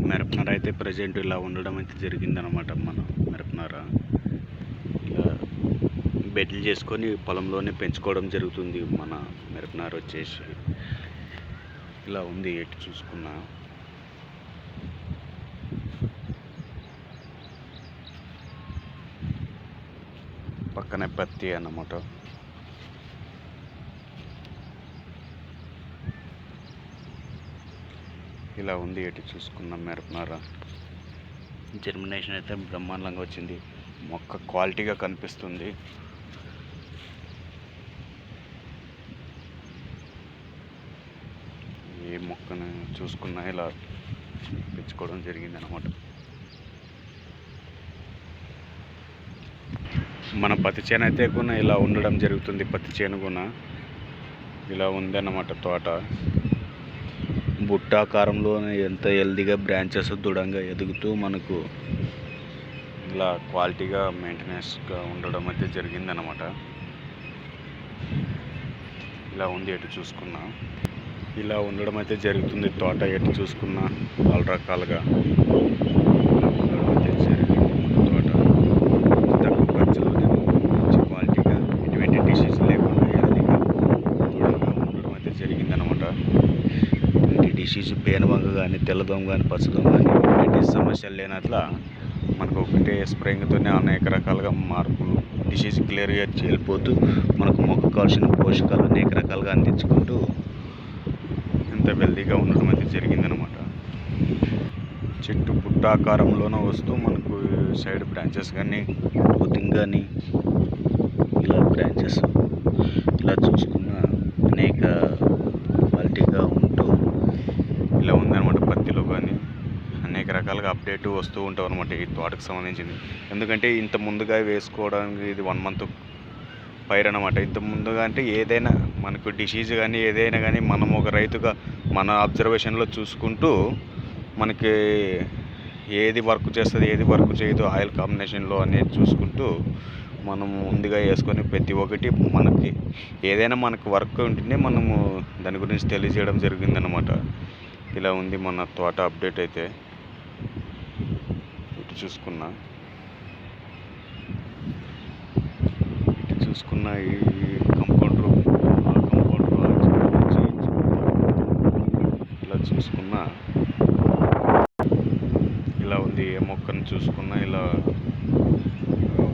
మిరపనార అయితే ప్రజెంట్ ఇలా ఉండడం అయితే జరిగిందనమాట. మన మిరపనార ఇలా బెడ్లు చేసుకొని పొలంలోనే పెంచుకోవడం జరుగుతుంది. మన మిరపనార వచ్చేసి ఇలా ఉంది. ఎటు చూసుకున్నా పక్కనే పత్తి అన్నమాట. ఇలా ఉంది. ఎటు చూసుకున్న మిరపనార జర్మినేషన్ అయితే బ్రహ్మాండంగా వచ్చింది. మొక్క క్వాలిటీగా కనిపిస్తుంది. ఈ మొక్కను చూసుకున్నా ఇలా పెంచుకోవడం జరిగింది అన్నమాట. మన పత్తి చేను అయితే కూడా ఇలా ఉండడం జరుగుతుంది. పత్తి చేను కూడా ఇలా ఉందన్నమాట. తోట బుట్టాకారంలో ఎంత హెల్దీగా బ్రాంచెస్ దృఢంగా ఎదుగుతూ మనకు ఇలా క్వాలిటీగా మెయింటెనెన్స్గా ఉండడం అయితే జరిగిందనమాట. ఇలా ఉంది. ఎటు చూసుకున్నా ఇలా ఉండడం అయితే జరుగుతుంది. తోట ఎటు చూసుకున్నా చాలా రకాలుగా ఉండడం అయితే జరిగింది. తోట తక్కువ ఖర్చులోనే మంచి క్వాలిటీగా ఎటువంటి డిసీజ్ లేకుండా హెల్దీగా దృఢంగా ఉండడం అయితే జరిగిందనమాట. డిసీజ్ పేనుబంక కానీ తెల్లదోమ కానీ పచ్చదోమ కానీ ఎటువంటి సమస్యలు లేనట్లా మనకు ఒకటే స్ప్రేయింగ్తోనే అనేక రకాలుగా మార్పులు డిసీజ్ క్లియర్గా వెళ్ళిపోతూ మనకు మొక్క కావాల్సిన పోషకాలు అనేక రకాలుగా అందించుకుంటూ ఎంత హెల్దీగా ఉండడం అయితే జరిగిందనమాట. చెట్టు పుట్టాకారంలోనే వస్తూ మనకు సైడ్ బ్రాంచెస్ కానీ గ్రోతింగ్ కానీ ఇలా బ్రాంచెస్ ఇలా చూసుకున్న అనేక క్వాలిటీగా ఉంటూ ఇలా ఉందన్నమాట. పత్తిలో కానీ అనేక రకాలుగా అప్డేట్ వస్తూ ఉంటాం అనమాట ఈ తోటకు సంబంధించింది. ఎందుకంటే ఇంత ముందుగా వేసుకోవడానికి ఇది 1 month పైరు అనమాట. ఇంత ముందుగా అంటే ఏదైనా మనకు డిసీజ్ కానీ ఏదైనా కానీ మనం ఒక రైతుగా మన అబ్జర్వేషన్లో చూసుకుంటూ మనకి ఏది వర్క్ చేస్తుంది ఏది వర్క్ చేయదు ఆయిల్ కాంబినేషన్లో అనేది చూసుకుంటూ మనం ముందుగా వేసుకొని ప్రతి ఒక్కటి మనకి ఏదైనా మనకు వర్క్ ఉంటేనే మనము దాని గురించి తెలియజేయడం జరిగిందనమాట. ఇలా ఉంది మన తోట అప్డేట్ అయితే. ఇటు చూసుకున్నా ఈ కంపౌండర్ ఇలా చూసుకున్నా ఇలా ఉంది. ఏ మొక్కను చూసుకున్నా ఇలా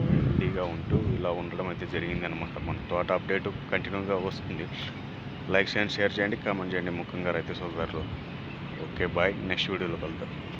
హెల్తీగా ఉంటూ ఇలా ఉండడం అయితే జరిగింది అనమాట. మన తోట అప్డేట్ కంటిన్యూగా వస్తుంది. లైక్ చేయండి, షేర్ చేయండి, కామెంట్ చేయండి, ముఖ్యంగా రైతు సోదరులు. Okay bye. నెక్స్ట్ వీడియోలో కలుద్దాం.